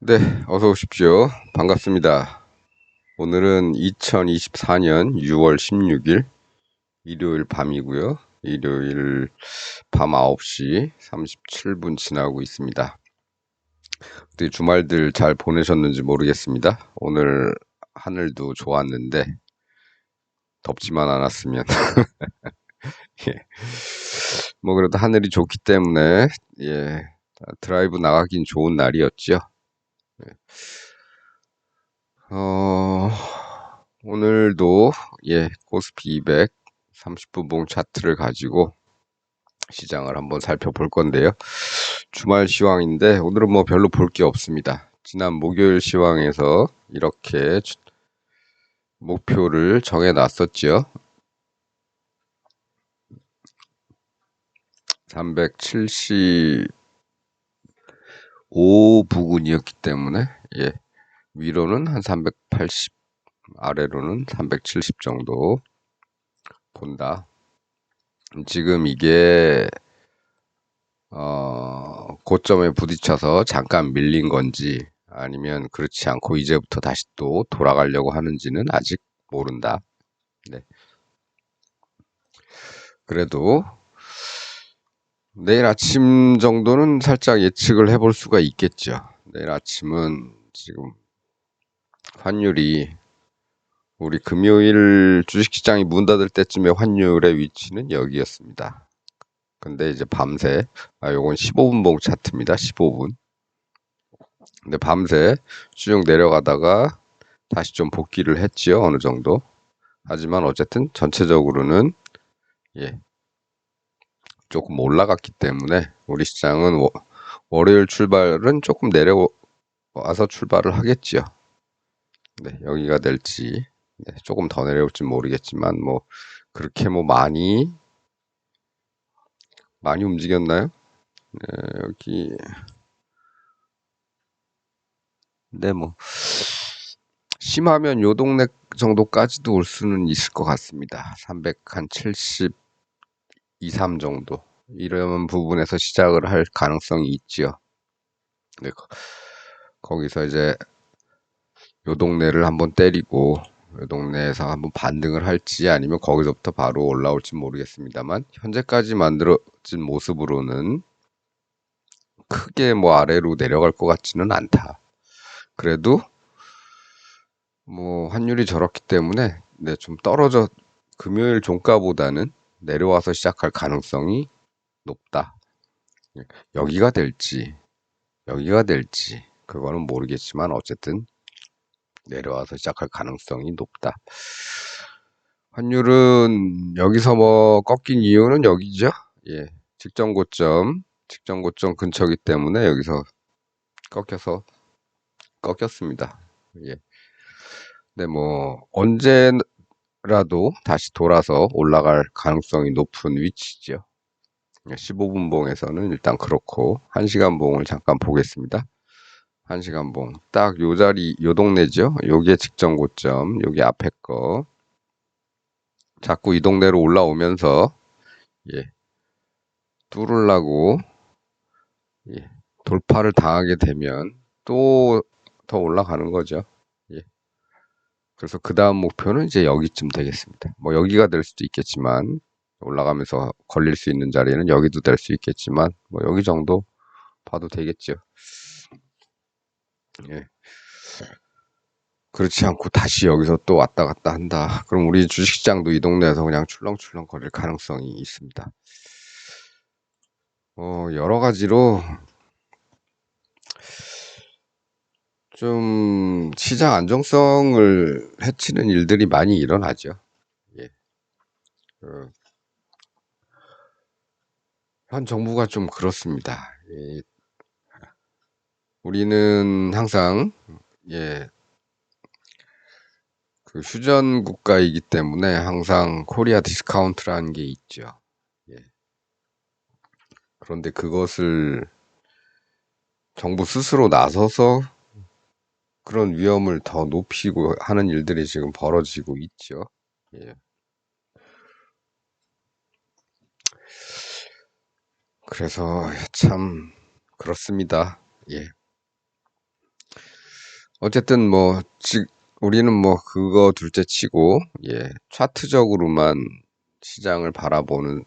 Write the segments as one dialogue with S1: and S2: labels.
S1: 네, 어서 오십시오. 반갑습니다. 오늘은 2024년 6월 16일 일요일 밤이고요. 일요일 밤 9시 37분 지나고 있습니다. 어떻게 주말들 잘 보내셨는지 모르겠습니다. 오늘 하늘도 좋았는데 덥지만 않았으면 예. 뭐 그래도 하늘이 좋기 때문에 예, 드라이브 나가긴 좋은 날이었죠. 어, 오늘도 코스피 200 30분봉 차트를 가지고 시장을 한번 살펴볼 건데요. 주말 시황인데 오늘은 뭐 별로 볼 게 없습니다. 지난 목요일 시황에서 이렇게 목표를 정해 놨었죠. 375 부근이었기 때문에 위로는 한 380, 아래로는 370 정도 본다. 지금 이게 고점에 부딪혀서 잠깐 밀린 건지 아니면 그렇지 않고 이제부터 다시 또 돌아가려고 하는지는 아직 모른다. 네. 그래도 내일 아침 정도는 살짝 예측을 해볼 수가 있겠죠. 내일 아침은 지금 환율이 우리 금요일 주식시장이 문 닫을 때쯤에 환율의 위치는 여기였습니다. 근데 이제 밤새, 요건 15분봉 차트입니다. 15분. 근데 밤새 쭉 내려가다가 다시 좀 복귀를 했지요. 어느 정도. 하지만 어쨌든 전체적으로는 예, 조금 올라갔기 때문에 우리 시장은 월요일 출발은 조금 내려와서 출발을 하겠지요. 네, 여기가 될지 조금 더 내려올지 모르겠지만 뭐 그렇게 뭐 많이 움직였나요? 여기 네, 뭐 심하면 요 동네 정도까지도 올 수는 있을 것 같습니다. 370, 2, 3 정도. 이런 부분에서 시작을 할 가능성이 있지요. 네, 거기서 이제 요 동네를 한번 때리고 요 동네에서 한번 반등을 할지 아니면 거기서부터 바로 올라올지 모르겠습니다만 현재까지 만들어진 모습으로는 크게 뭐 아래로 내려갈 것 같지는 않다. 그래도 뭐 환율이 저렇기 때문에 좀 떨어져 금요일 종가보다는 내려와서 시작할 가능성이 높다. 여기가 될지 여기가 될지 그거는 모르겠지만 어쨌든 내려와서 시작할 가능성이 높다. 환율은 여기서 뭐 꺾인 이유는 여기죠. 예, 직전 고점 근처이기 때문에 여기서 꺾였습니다. 예, 근데 뭐 언제라도 다시 돌아서 올라갈 가능성이 높은 위치죠. 15분 봉에서는 일단 그렇고 1시간 봉을 잠깐 보겠습니다. 1시간 봉. 딱 요 자리, 요 동네죠. 요게 직전 고점, 요게 앞에 거. 자꾸 이 동네로 올라오면서, 예, 뚫으려고, 예, 돌파를 당하게 되면 또 더 올라가는 거죠. 예. 그래서 그 다음 목표는 이제 여기쯤 되겠습니다. 뭐 여기가 될 수도 있겠지만, 올라가면서 걸릴 수 있는 자리는 여기도 될 수 있겠지만, 뭐 여기 정도 봐도 되겠죠. 예. 그렇지 않고 다시 여기서 또 왔다 갔다 한다. 그럼 우리 주식시장도 이 동네에서 그냥 출렁출렁 거릴 가능성이 있습니다. 여러 가지로 좀 시장 안정성을 해치는 일들이 많이 일어나죠. 예. 그, 현 정부가 좀 그렇습니다. 우리는 항상 예, 그 휴전 국가이기 때문에 항상 코리아 디스카운트라는 게 있죠. 예. 그런데 그것을 정부 스스로 나서서 그런 위험을 더 높이고 하는 일들이 지금 벌어지고 있죠. 예. 그래서 참 그렇습니다. 예. 어쨌든 뭐, 우리는 뭐, 그거 둘째 치고, 예, 차트적으로만 시장을 바라보는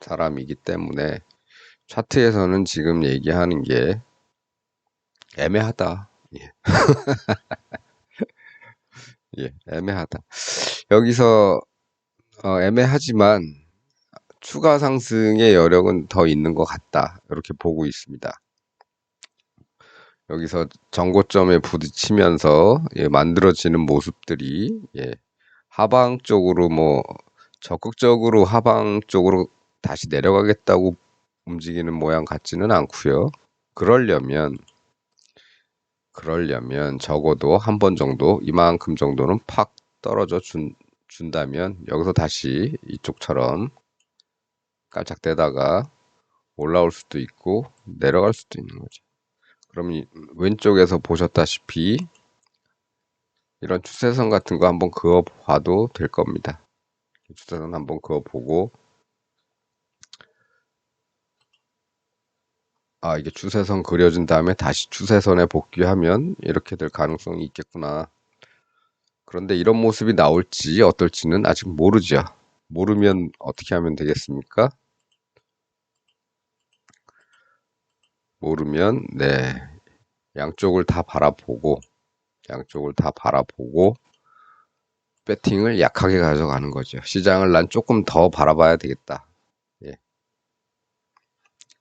S1: 사람이기 때문에, 차트에서는 지금 얘기하는 게 애매하다. 예, 예, 애매하다. 여기서, 애매하지만, 추가 상승의 여력은 더 있는 것 같다. 이렇게 보고 있습니다. 여기서 전고점에 부딪히면서 예, 만들어지는 모습들이 예, 하방 쪽으로 뭐 적극적으로 하방 쪽으로 다시 내려가겠다고 움직이는 모양 같지는 않고요. 그러려면 적어도 한 번 정도 이만큼 정도는 팍 떨어져 준다면 여기서 다시 이쪽처럼 깔짝대다가 올라올 수도 있고 내려갈 수도 있는 거죠. 그럼 왼쪽에서 보셨다시피 이런 추세선 같은 거 한번 그어 봐도 될 겁니다. 추세선 한번 그어 보고 아 이게 추세선 그려준 다음에 다시 추세선에 복귀하면 이렇게 될 가능성이 있겠구나. 그런데 이런 모습이 나올지 어떨지는 아직 모르죠. 모르면 어떻게 하면 되겠습니까? 모르면 네 양쪽을 다 바라보고 배팅을 약하게 가져가는 거죠. 시장을 난 조금 더 바라봐야 되겠다. 예.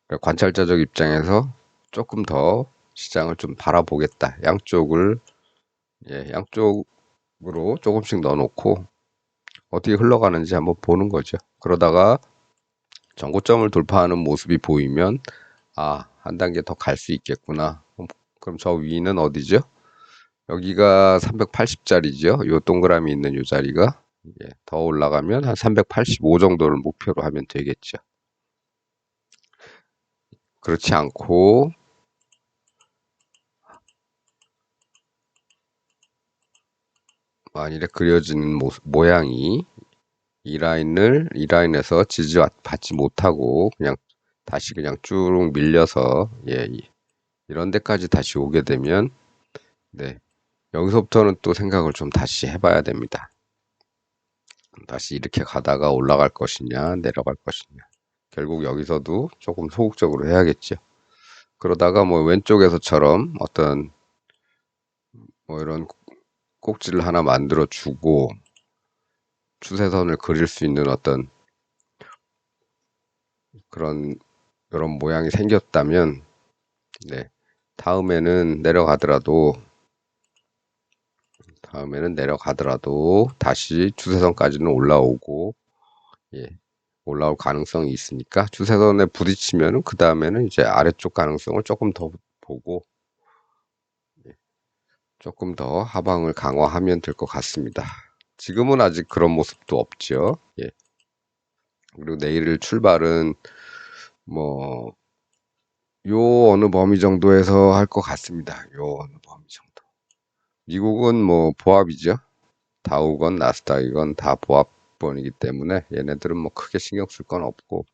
S1: 그러니까 관찰자적 입장에서 조금 더 시장을 좀 바라보겠다. 예, 양쪽으로 조금씩 넣어놓고 어떻게 흘러가는지 한번 보는 거죠. 그러다가 전고점을 돌파하는 모습이 보이면 아, 한 단계 더 갈 수 있겠구나. 그럼 저 위는 어디죠? 여기가 380짜리죠. 요 동그라미 있는 요 자리가 예, 더 올라가면 한 385 정도를 목표로 하면 되겠죠. 그렇지 않고 만일에 그려지는 모양이 이 라인에서 지지받지 못하고 그냥 다시 그냥 쭉 밀려서 예, 이런 데까지 다시 오게 되면 네, 여기서부터는 또 생각을 좀 다시 해봐야 됩니다. 다시 이렇게 가다가 올라갈 것이냐, 내려갈 것이냐. 결국 여기서도 조금 소극적으로 해야겠죠. 그러다가 뭐 왼쪽에서처럼 어떤 뭐 이런 꼭지를 하나 만들어 주고 추세선을 그릴 수 있는 어떤 그런 이런 모양이 생겼다면 네. 다음에는 내려가더라도 다시 추세선까지는 올라오고 예. 올라올 가능성이 있으니까 추세선에 부딪히면은 그 다음에는 이제 아래쪽 가능성을 조금 더 보고 조금 더 하방을 강화하면 될 것 같습니다. 지금은 아직 그런 모습도 없죠. 예. 그리고 내일 출발은 뭐 요 어느 범위 정도에서 할 것 같습니다. 요 어느 범위 정도. 미국은 뭐 보합이죠. 다우건 나스닥이건 다 보합권이기 때문에 얘네들은 뭐 크게 신경 쓸 건 없고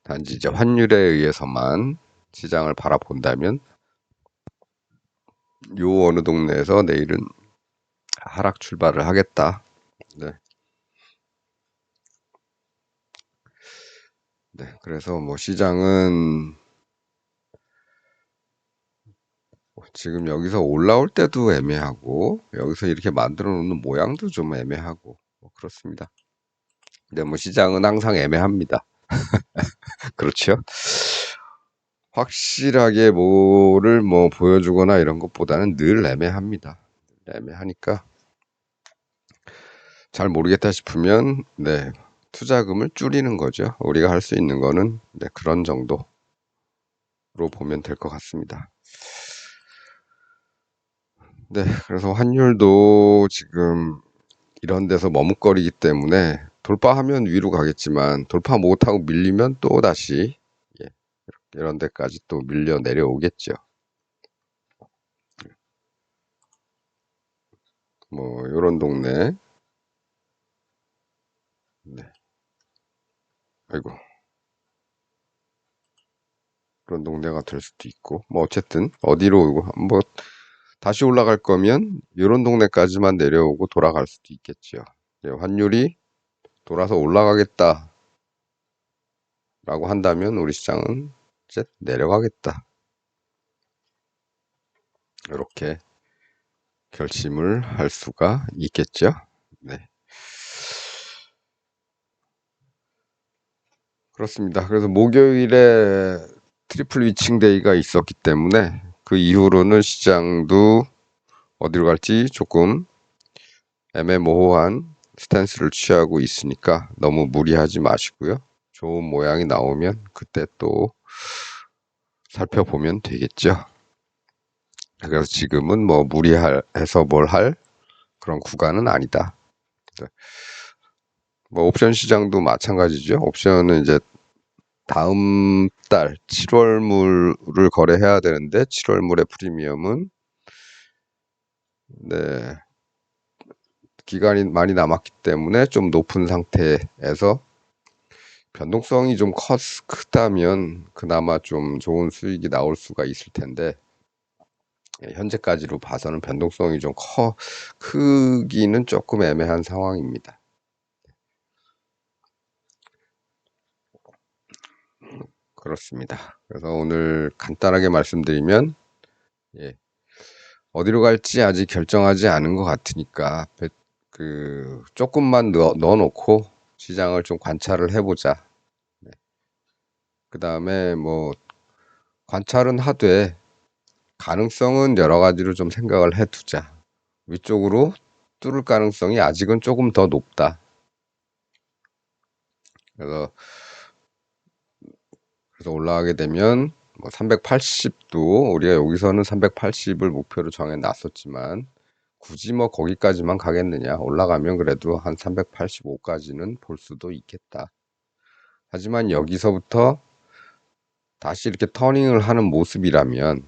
S1: 단지 이제 환율에 의해서만 시장을 바라본다면 요 어느 동네에서 내일은 하락 출발을 하겠다. 네. 네. 그래서 뭐 시장은 지금 여기서 올라올 때도 애매하고 여기서 이렇게 만들어 놓는 모양도 좀 애매하고 뭐 그렇습니다. 근데 뭐 시장은 항상 애매합니다. 그렇죠? 확실하게 뭐를 뭐 보여주거나 이런 것보다는 늘 애매합니다. 애매하니까 잘 모르겠다 싶으면 네, 투자금을 줄이는 거죠. 우리가 할 수 있는 거는 네, 그런 정도로 보면 될 것 같습니다. 네, 그래서 환율도 지금 이런 데서 머뭇거리기 때문에 돌파하면 위로 가겠지만 돌파 못하고 밀리면 또 다시 예, 이런 데까지 또 밀려 내려오겠죠. 뭐 요런 동네 네. 아이고 그런 동네가 될 수도 있고, 뭐 어쨌든 어디로 뭐 다시 올라갈 거면 이런 동네까지만 내려오고 돌아갈 수도 있겠지요. 예, 환율이 돌아서 올라가겠다라고 한다면 우리 시장은 이제 내려가겠다. 이렇게 결심을 할 수가 있겠죠. 네. 그렇습니다. 그래서 목요일에 트리플 위칭 데이가 있었기 때문에 그 이후로는 시장도 어디로 갈지 조금 애매모호한 스탠스를 취하고 있으니까 너무 무리하지 마시고요. 좋은 모양이 나오면 그때 또 살펴보면 되겠죠. 그래서 지금은 뭐 무리해서 뭘 할 그런 구간은 아니다. 뭐 옵션 시장도 마찬가지죠. 옵션은 이제 다음 달 7월물을 거래해야 되는데 7월물의 프리미엄은 네, 기간이 많이 남았기 때문에 좀 높은 상태에서 변동성이 좀 크다면 그나마 좀 좋은 수익이 나올 수가 있을 텐데 현재까지로 봐서는 변동성이 좀 크기는 조금 애매한 상황입니다. 그렇습니다. 그래서 오늘 간단하게 말씀드리면 예, 어디로 갈지 아직 결정하지 않은 것 같으니까 조금만 넣어놓고 시장을 좀 관찰을 해보자. 그 다음에 뭐 관찰은 하되 가능성은 여러 가지로 좀 생각을 해두자. 위쪽으로 뚫을 가능성이 아직은 조금 더 높다. 그래서 올라가게 되면 뭐 380도 우리가 여기서는 380을 목표로 정해 놨었지만 굳이 뭐 거기까지만 가겠느냐. 올라가면 그래도 한 385까지는 볼 수도 있겠다. 하지만 여기서부터 다시 이렇게 터닝을 하는 모습이라면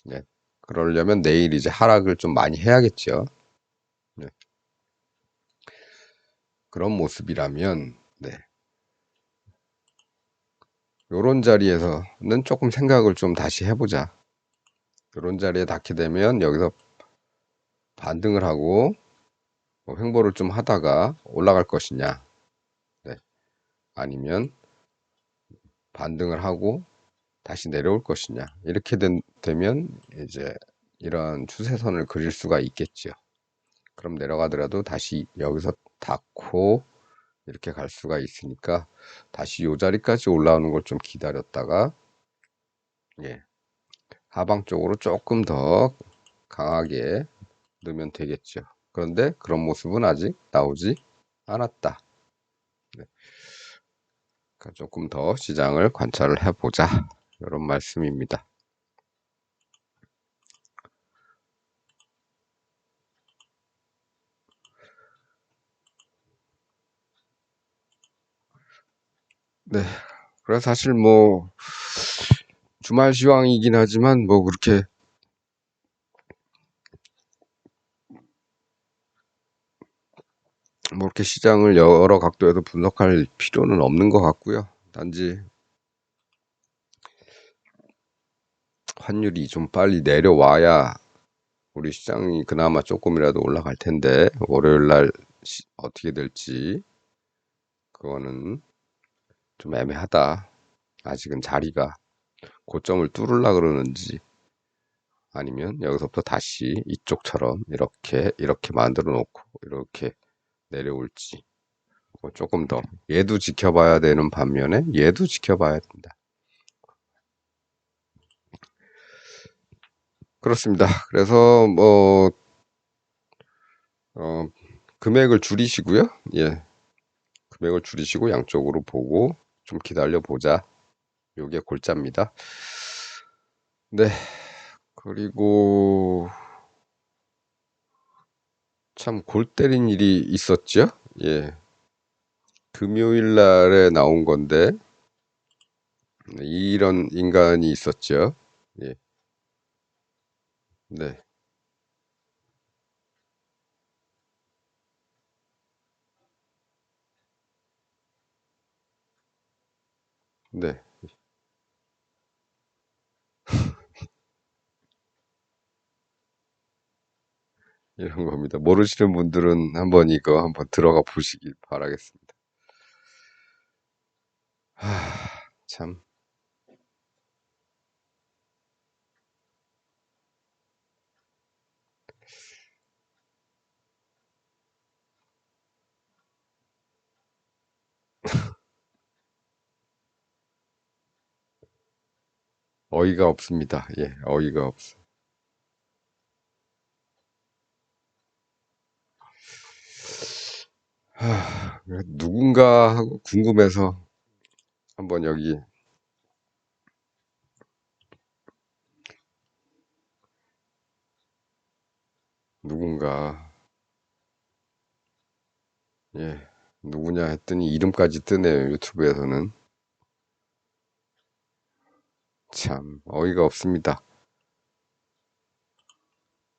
S1: 네, 그러려면 내일 이제 하락을 좀 많이 해야겠죠. 네, 그런 모습이라면 네, 요런 자리에서는 조금 생각을 좀 다시 해보자. 요런 자리에 닿게 되면 여기서 반등을 하고 뭐 횡보를 좀 하다가 올라갈 것이냐, 네, 아니면 반등을 하고 다시 내려올 것이냐. 이렇게 되면 이제 이런 추세선을 그릴 수가 있겠죠. 그럼 내려가더라도 다시 여기서 닿고 이렇게 갈 수가 있으니까 다시 요 자리까지 올라오는 걸 좀 기다렸다가 예, 하방 쪽으로 조금 더 강하게 넣으면 되겠죠. 그런데 그런 모습은 아직 나오지 않았다. 네, 그러니까 조금 더 시장을 관찰을 해보자. 이런 말씀입니다. 네, 그래서 사실 뭐 주말 시황이긴 하지만 뭐 그렇게 뭐 이렇게 시장을 여러 각도에서 분석할 필요는 없는 것 같고요. 단지 환율이 좀 빨리 내려와야 우리 시장이 그나마 조금이라도 올라갈 텐데 월요일 날 어떻게 될지 그거는 좀 애매하다. 아직은 자리가 고점을 뚫으려 그러는지 아니면 여기서부터 다시 이쪽처럼 이렇게 만들어 놓고 이렇게 내려올지 뭐 조금 더 얘도 지켜봐야 되는 반면에 얘도 지켜봐야 된다. 그렇습니다. 그래서 뭐 어, 금액을 줄이시고요. 예, 금액을 줄이시고 양쪽으로 보고 좀 기다려 보자. 요게 골자입니다. 네, 그리고 참 골 때린 일이 있었죠. 예, 금요일 날에 나온 건데 이런 인간이 있었죠. 예, 네, 네, 이런 겁니다. 모르시는 분들은 한번 이거 한번 들어가 보시길 바라겠습니다. 하, 참 어이가 없습니다. 예, 어이가 없어. 누군가 하고 궁금해서 한번 여기 누군가 예 누구냐 했더니 이름까지 뜨네요. 유튜브에서는 참 어이가 없습니다.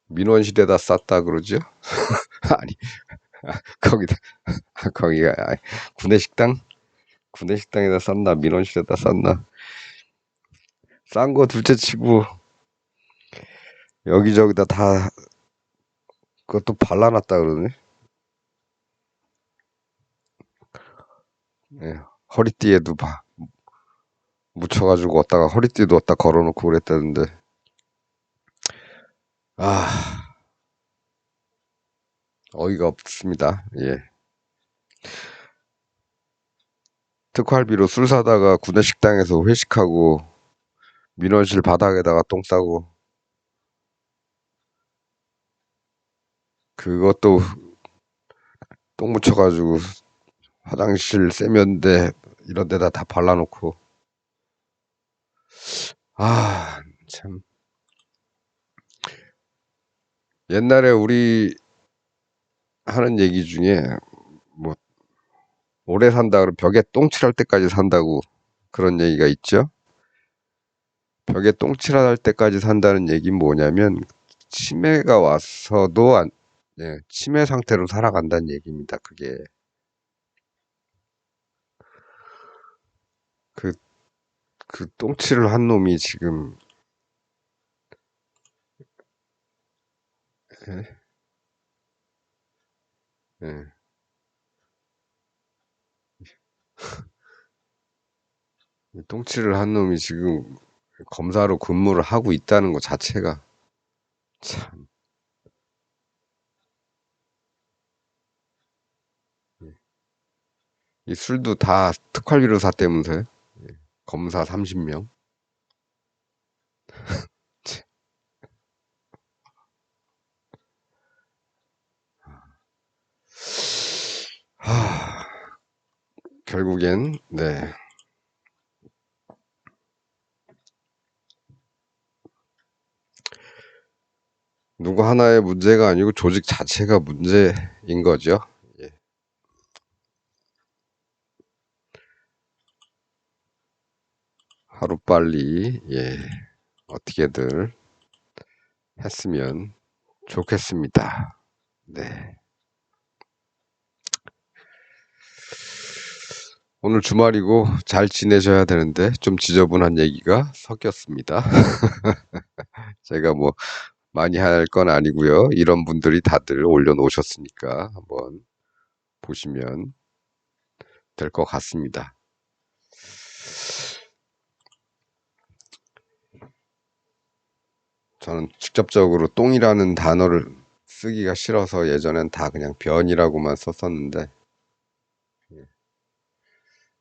S1: 민원실에다 쌌다 그러죠? 아니 거기다 거기가 구내식당 구내식당에다 쌌나 민원실에다 쌌나 싼 거 둘째치고 여기저기다 다 그것도 발라놨다 그러네. 예, 허리띠에도 묻혀가지고 어디다가 허리띠도 어디다 걸어놓고 그랬다는데 아 어이가 없습니다. 예. 특활비로 술 사다가 구내식당에서 회식하고 민원실 바닥에다가 똥 싸고 그것도 똥 묻혀가지고 화장실 세면대 이런 데다 다 발라놓고 아 참 옛날에 우리 하는 얘기 중에 뭐 오래 산다 그러면 벽에 똥칠할 때까지 산다고 그런 얘기가 있죠. 벽에 똥칠할 때까지 산다는 얘기는 뭐냐면 치매가 와서도 예, 치매 상태로 살아간다는 얘기입니다. 그게 그, 그 똥칠을 한 놈이 지금 예, 예. 똥칠을 한 놈이 지금 검사로 근무를 하고 있다는 것 자체가 참, 이 술도 다 특활비로 샀다면서요? 검사 30명? 하, 결국엔, 네. 누구 하나의 문제가 아니고 조직 자체가 문제인 거죠. 예. 하루빨리, 예, 어떻게들 했으면 좋겠습니다. 네. 오늘 주말이고 잘 지내셔야 되는데 좀 지저분한 얘기가 섞였습니다. 제가 뭐 많이 할 건 아니고요. 이런 분들이 다들 올려놓으셨으니까 한번 보시면 될 것 같습니다. 저는 직접적으로 똥이라는 단어를 쓰기가 싫어서 예전엔 다 그냥 변이라고만 썼었는데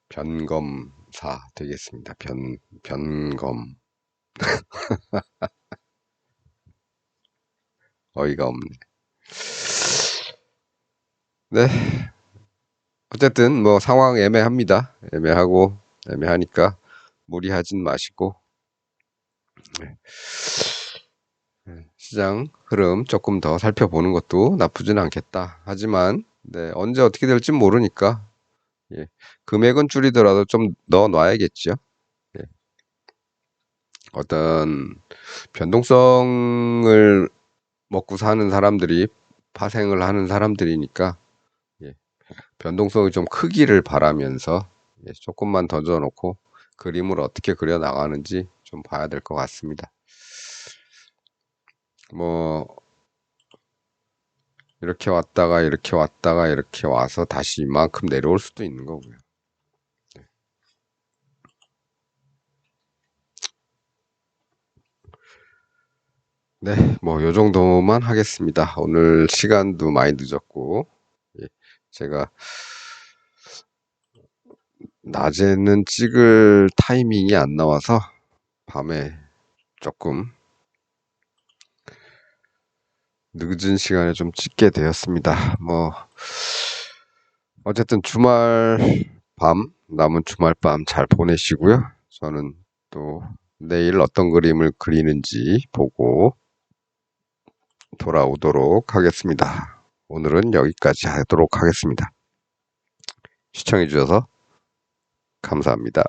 S1: 변검사 되겠습니다. 변검. 어이가 없네. 네. 어쨌든 뭐 상황 애매합니다. 애매하니까 무리하진 마시고 시장 흐름 조금 더 살펴보는 것도 나쁘진 않겠다. 하지만 네, 언제 어떻게 될지 모르니까 예, 금액은 줄이더라도 좀 넣어 놔야겠죠. 예, 어떤 변동성을 먹고 사는 사람들이 파생을 하는 사람들이니까 예, 변동성이 좀 크기를 바라면서 예, 조금만 던져놓고 그림을 어떻게 그려 나가는지 좀 봐야 될 것 같습니다. 뭐 이렇게 왔다가 이렇게 왔다가 이렇게 와서 다시 이만큼 내려올 수도 있는 거고요. 네, 뭐 요 정도만 하겠습니다. 오늘 시간도 많이 늦었고, 예, 제가 낮에는 찍을 타이밍이 안 나와서 밤에 조금 늦은 시간에 좀 찍게 되었습니다. 뭐 어쨌든 남은 주말 밤 잘 보내시고요. 저는 또 내일 어떤 그림을 그리는지 보고 돌아오도록 하겠습니다. 오늘은 여기까지 하도록 하겠습니다. 시청해 주셔서 감사합니다.